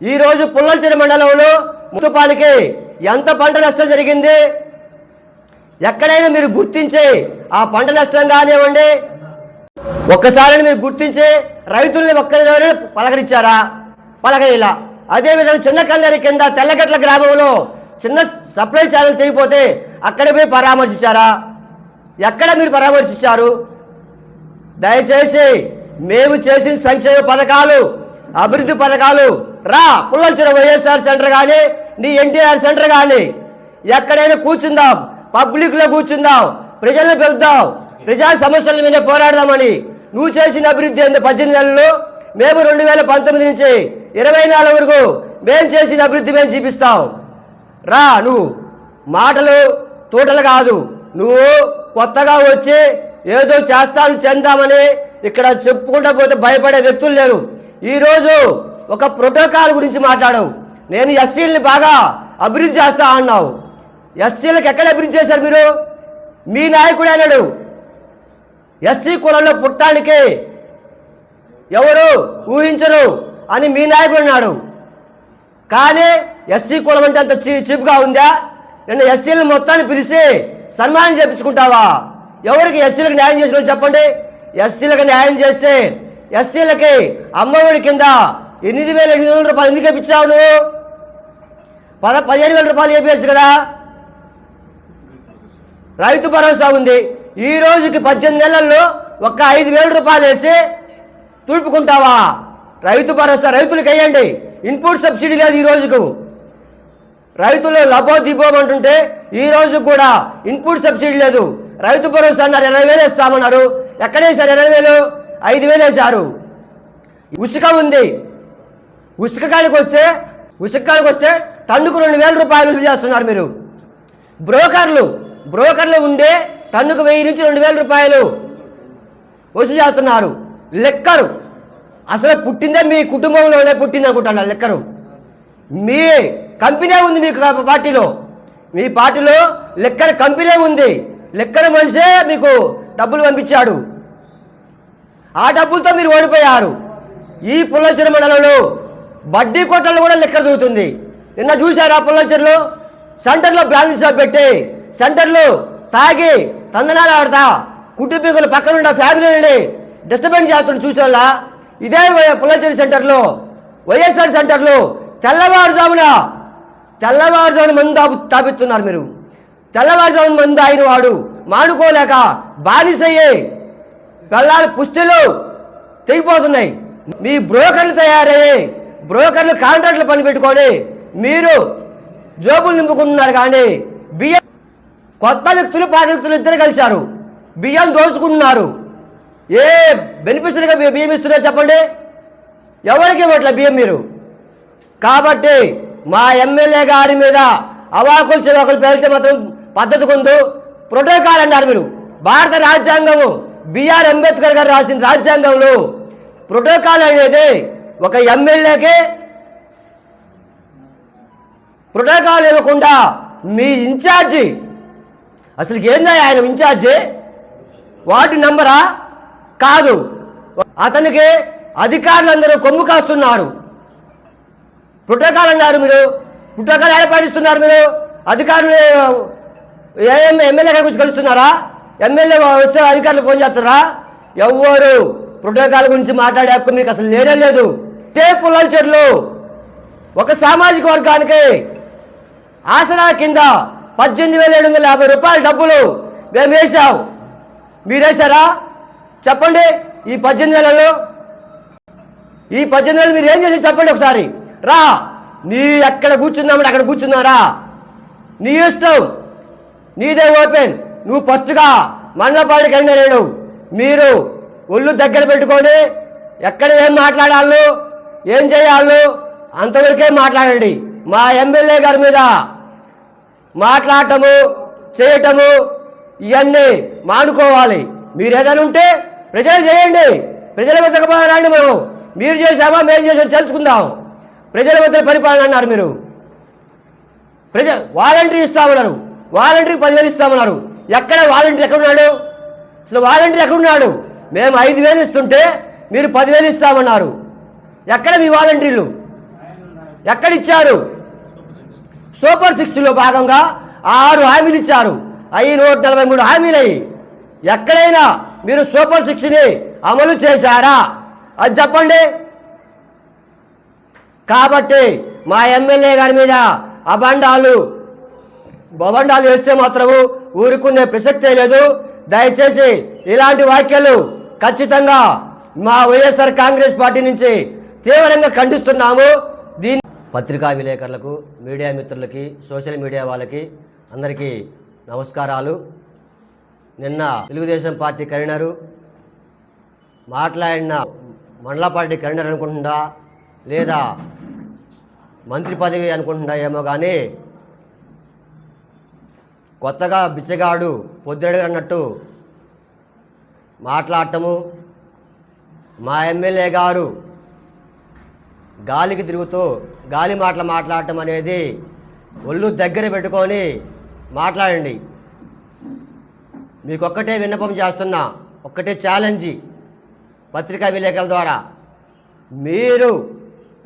ఈరోజు పుల్లంచెరు మండలంలో ముతుపానికి ఎంత పంట నష్టం జరిగింది? ఎక్కడైనా మీరు గుర్తించి ఆ పంట నష్టం కానివ్వండి, ఒక్కసారి మీరు గుర్తించి రైతుల్ని ఒక్కసారి పలకరించారా? పలకరిలా. అదేవిధంగా చిన్న కల్లేరు కింద తెల్లగట్ల గ్రామంలో చిన్న సప్లై ఛానల్ తెగిపోతే అక్కడ పోయి పరామర్శించారా? ఎక్కడ మీరు పరామర్శించారు? దయచేసి మేము చేసిన సంక్షేమ పథకాలు, అభివృద్ధి పథకాలు రా పుల్లంచెరు వైఎస్ఆర్ సెంటర్ కానీ, నీ ఎన్టీఆర్ సెంటర్ కానీ ఎక్కడైనా కూర్చుందాం, పబ్లిక్లో కూర్చుందాం, ప్రజలను పిలుద్దాం, ప్రజా సమస్యల మీద పోరాడదామని. నువ్వు చేసిన అభివృద్ధి ఏంది? 18 నెలలు మేము 2019 నుంచి 24 వరకు మేము చేసిన అభివృద్ధి మేము చూపిస్తాం. రా, నువ్వు మాటలు తోటలు కాదు, నువ్వు కొత్తగా వచ్చి ఏదో చేస్తాను చెందామని ఇక్కడ చెప్పుకుంటా పోతే భయపడే వ్యక్తులు లేరు. ఈరోజు ఒక ప్రోటోకాల్ గురించి మాట్లాడవు. నేను ఎస్సీలని బాగా అభివృద్ధి చేస్తా అన్నావు. ఎస్సీలకు ఎక్కడ అభివృద్ధి చేశారు మీరు? మీ నాయకుడు అన్నాడు ఎస్సీ కులంలో పుట్టడానికి ఎవరు ఊహించరు అని మీ నాయకుడు అన్నాడు. కానీ ఎస్సీ కులం అంటే అంత చీప్గా ఉందా? నిన్న ఎస్సీలను మొత్తాన్ని పిలిచి సన్మానం చేయించుకుంటావా? ఎవరికి ఎస్సీలకు న్యాయం చేసిన చెప్పండి. ఎస్సీలకు న్యాయం చేస్తే ఎస్సీలకి అమ్మఒడి కింద 8,800 రూపాయలు ఎందుకు ఇప్పించావు? నువ్వు 15,000 రూపాయలు వేయించు కదా. రైతు భరోసా ఉంది. ఈ రోజుకి 18 నెలల్లో ఒక్క 5,000 రూపాయలు వేసి తుడుపుకుంటావా? రైతు భరోసా రైతులకు వేయండి. ఇన్పుట్ సబ్సిడీ లేదు ఈ రోజుకు. రైతులు లబో దిబోమంటుంటే ఈ రోజు కూడా ఇన్పుట్ సబ్సిడీ లేదు. రైతు భరోసా అన్నారు 20,000 వేస్తామన్నారు. ఎక్కడ వేశారు 20,000? 5,000 వేశారు. ఉసుక ఉంది. ఉసుక కాడికి వస్తే టన్నుకు 2,000 రూపాయలు వసూలు చేస్తున్నారు మీరు. బ్రోకర్లు ఉండే టన్నుకు 1,000 నుంచి 2,000 రూపాయలు వసూలు చేస్తున్నారు. లెక్కరు అసలు పుట్టిందే మీ కుటుంబంలోనే పుట్టింది అనుకుంటున్నారు. లెక్కరు మీ కంపెనీ ఉంది మీకు పార్టీలో. మీ పార్టీలో లెక్కర కంపెనీ ఉంది. లెక్కర మనిషే మీకు డబ్బులు పంపించాడు. ఆ డబ్బులతో మీరు ఓడిపోయారు. ఈ పుల్లంచెరు మండలంలో బడ్డీ కొట్టలు కూడా లెక్కర దొరుకుతుంది. నిన్న చూశారు ఆ పుల్లంచెరులో సెంటర్లో బ్యాలెన్స్ షాప్ పెట్టి సెంటర్లో తాగి తందనాలు ఆడతా కుటుంబీకులు పక్కనుండి ఫ్యామిలీని డిస్టర్బెన్స్ చేస్తున్న చూసేవాళ్ళ. ఇదే పుల్లంచెరు సెంటర్లో వైఎస్ఆర్ సెంటర్లో తెల్లవారుజామున మందు తాపిస్తున్నారు మీరు. తెల్లవారుజామున మందు అయిన వాడు మానుకోలేక బానిసయ్యే పిల్లల పుస్తలు తెగిపోతున్నాయి. మీ బ్రోకర్లు తయారయ్యి బ్రోకర్లు కాంట్రాక్టులు పని పెట్టుకొని మీరు జోబులు నింపుకుంటున్నారు. కానీ బియ్యం కొత్త వ్యక్తులు పాత వ్యక్తులు ఇద్దరు కలిశారు. బియ్యం దోచుకుంటున్నారు. ఏ బెనిఫిషరీగా బియ్యం ఇస్తున్నారో చెప్పండి. ఎవరికి ఇవ్వట్లే బియ్యం మీరు. కాబట్టి మా ఎమ్మెల్యే గారి మీద అవాకులు చెవాకులు పేరితే మాత్రం పద్ధతి కొందు. ప్రోటోకాల్ అన్నారు మీరు. భారత రాజ్యాంగము బిఆర్ అంబేద్కర్ గారు రాసిన రాజ్యాంగంలో ప్రోటోకాల్ అనేది ఒక ఎమ్మెల్యేకి ప్రోటోకాల్ ఇవ్వకుండా మీ ఇన్ఛార్జి అసలు ఏందా ఆయన ఇన్ఛార్జి వార్డు నంబరా కాదు. అతనికి అధికారులందరూ కొమ్ము కాస్తున్నారు. ప్రోటోకాల్ అన్నారు మీరు. ప్రోటోకాల్ ఏర్పాటిస్తున్నారు మీరు. అధికారులు ఎమ్మెల్యే గురించి కలుస్తున్నారా? ఎమ్మెల్యే వస్తే అధికారులు ఫోన్ చేస్తారా? ఎవ్వరు ప్రోటోకాల్ గురించి మాట్లాడే హక్కు మీకు అసలు లేనే లేదు. పుల్లంచెరులో ఒక సామాజిక వర్గానికి ఆసరా కింద 18,750 రూపాయల డబ్బులు మేము వేసాం. మీరు వేశారా? చెప్పండి. ఈ 18 నెలల్లో మీరు ఏం చేసి చెప్పండి ఒకసారి. రా, నీ ఎక్కడ కూర్చుందామంటే అక్కడ కూర్చున్నారా? నీ ఇష్టం, నీదే ఓపెన్. నువ్వు ఫస్ట్గా మండలపాడికి వెళ్ళినారు. మీరు ఒళ్ళు దగ్గర పెట్టుకొని ఎక్కడ ఏం మాట్లాడాలో ఏం చేయాలో అంతవరకే మాట్లాడండి. మా ఎమ్మెల్యే గారి మీద మాట్లాడటము చేయటము ఇవన్నీ మానుకోవాలి. మీరు ఏదైనా ఉంటే ప్రజలు చేయండి. ప్రజల వద్దకు రండి. మనం మీరు చేసామా మేము చేసామా తెలుసుకుందాం. ప్రజల వద్ద పరిపాలన అన్నారు మీరు. వాలంటీర్ ఇస్తామన్నారు. వాలంటీర్కి 10,000 ఇస్తామన్నారు. ఎక్కడ వాలంటీర్ ఎక్కడున్నాడు? అసలు వాలంటీర్ ఎక్కడున్నాడు? మేము 5,000 ఇస్తుంటే మీరు 10,000 ఇస్తామన్నారు. ఎక్కడ మీ వాలంటీర్లు? ఎక్కడిచ్చారు? సూపర్ 6లో భాగంగా 6 హామీలు ఇచ్చారు. అవి 143 హామీలయ్యి. ఎక్కడైనా మీరు సూపర్ 6ని అమలు చేశారా? అది చెప్పండి. కాబట్టి మా ఎమ్మెల్యే గారి మీద అబండాలు వేస్తే మాత్రము ఊరుకునే ప్రసక్తే లేదు. దయచేసి ఇలాంటి వ్యాఖ్యలు ఖచ్చితంగా మా వైఎస్ఆర్ కాంగ్రెస్ పార్టీ నుంచి తీవ్రంగా ఖండిస్తున్నాము. దీని పత్రికా విలేకరులకు, మీడియా మిత్రులకి, సోషల్ మీడియా వాళ్ళకి అందరికీ నమస్కారాలు. నిన్న తెలుగుదేశం పార్టీ కన్వీనరు మాట్లాడిన మండల పార్టీ కన్వీనర్ అనుకుంటుందా లేదా మంత్రి పదవి అనుకుంటుందా ఏమో కానీ కొత్తగా బిచ్చగాడు పొద్దుడు అన్నట్టు మాట్లాడటము, మా ఎమ్మెల్యే గారు గాలికి తిరుగుతూ గాలి మాటలు మాట్లాడటం అనేది ఒళ్ళు దగ్గర పెట్టుకొని మాట్లాడండి. మీకు ఒక్కటే విన్నపం చేస్తున్నా, ఒక్కటే ఛాలెంజీ పత్రికా విలేకరుల ద్వారా. మీరు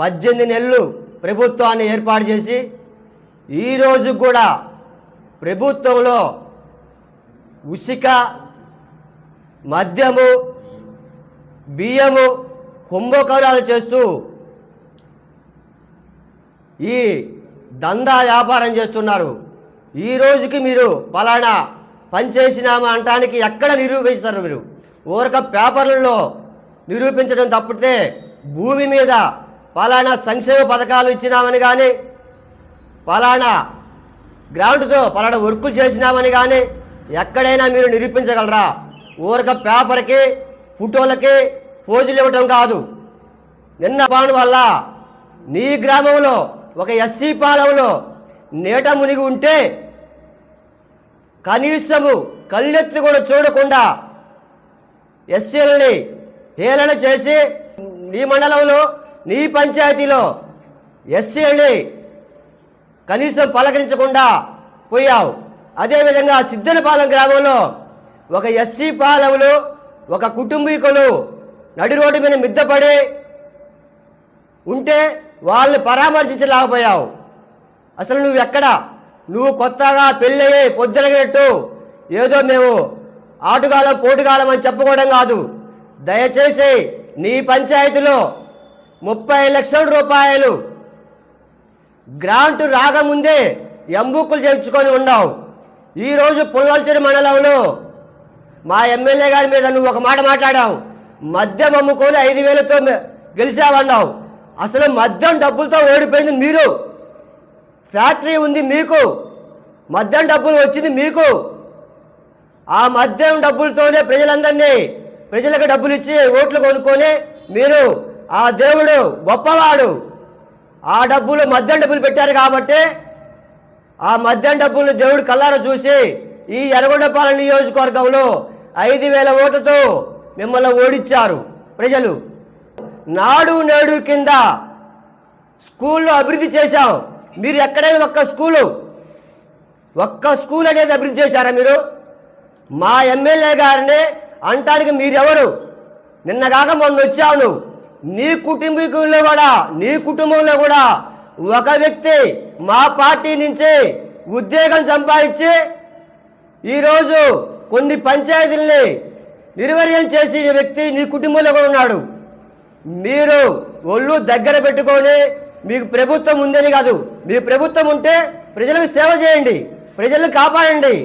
18 నెలలు ప్రభుత్వాన్ని ఏర్పాటు చేసి ఈరోజు కూడా ప్రభుత్వంలో ఉసిక, మద్యము, బియ్యము కుంభకోణాలు చేస్తూ ఈ దందా వ్యాపారం చేస్తున్నారు. ఈ రోజుకి మీరు పలానా పని చేసినామా అంటానికి ఎక్కడ నిరూపిస్తారు? మీరు ఊరక పేపర్లలో నిరూపించడం తప్పితే భూమి మీద పలానా సంక్షేమ పథకాలు ఇచ్చినామని కానీ, పలానా గ్రౌండ్తో పలానా వర్కులు చేసినామని కానీ ఎక్కడైనా మీరు నిరూపించగలరా? ఊరక పేపర్కి, ఫోటోలకి పోజులు ఇవ్వటం కాదు. నిన్న పాను వల్ల నీ గ్రామంలో ఒక ఎస్సీ పాలెంలో నీట మునిగి ఉంటే కనీసము కళ్ళెత్తి కూడా చూడకుండా ఎస్సీలని హేళన చేసి నీ మండలంలో, నీ పంచాయతీలో ఎస్సీలని కనీసం పలకరించకుండా పోయావు. అదేవిధంగా సిద్దనపాలెం గ్రామంలో ఒక ఎస్సీ పాలెంలో ఒక కుటుంబీకులు నడి రోడ్డు మీద మిద్దపడి ఉంటే వాళ్ళని పరామర్శించలేకపోయావు. అసలు నువ్వు ఎక్కడ? నువ్వు కొత్తగా పెళ్ళయ్యి పొద్దునగినట్టు ఏదో మేము ఆటుగాలం పోటుగాలం అని చెప్పుకోవడం కాదు. దయచేసి నీ పంచాయతీలో 30 లక్షల రూపాయలు గ్రాంటు రాకముందే ఎంబుక్కులు చేయించుకొని ఉన్నావు. ఈరోజు పుల్లల్చెరు మండలంలో మా ఎమ్మెల్యే గారి మీద నువ్వు ఒక మాట మాట్లాడావు. మద్యం అమ్ముకొని 5,000తో గెలిచావన్నావు. అసలు మద్యం డబ్బులతో ఓడిపోయింది మీరు. ఫ్యాక్టరీ ఉంది మీకు, మద్యం డబ్బులు వచ్చింది మీకు. ఆ మద్యం డబ్బులతోనే ప్రజలకు డబ్బులు ఇచ్చి ఓట్లు కొనుక్కొని మీరు ఆ దేవుడు గొప్పవాడు, ఆ డబ్బులు మద్యం డబ్బులు పెట్టారు కాబట్టి ఆ మద్యం డబ్బులను దేవుడు కళ్ళారా చూసి ఈ ఎర్రగొండపాలెం నియోజకవర్గంలో 5,000 ఓట్లతో మిమ్మల్ని ఓడించారు ప్రజలు. నాడు నేడు కింద స్కూల్లో అభివృద్ధి చేశాం. మీరు ఎక్కడైనా ఒక్క స్కూల్ అనేది అభివృద్ధి చేశారా మీరు? మా ఎమ్మెల్యే గారిని అంటానికి మీరెవరు? నిన్న కాక మొన్న వచ్చావు. నీ కుటుంబంలో కూడా ఒక వ్యక్తి మా పార్టీ నుంచి ఉద్యోగం సంపాదించి ఈరోజు కొన్ని పంచాయతీల్ని నిర్వీర్యం చేసి వ్యక్తి నీ కుటుంబంలో కూడా ఉన్నాడు. మీరు ఒళ్ళు దగ్గర పెట్టుకొని మీకు ప్రభుత్వం ఉందని కాదు, మీ ప్రభుత్వం ఉంటే ప్రజలకు సేవ చేయండి, ప్రజలను కాపాడండి.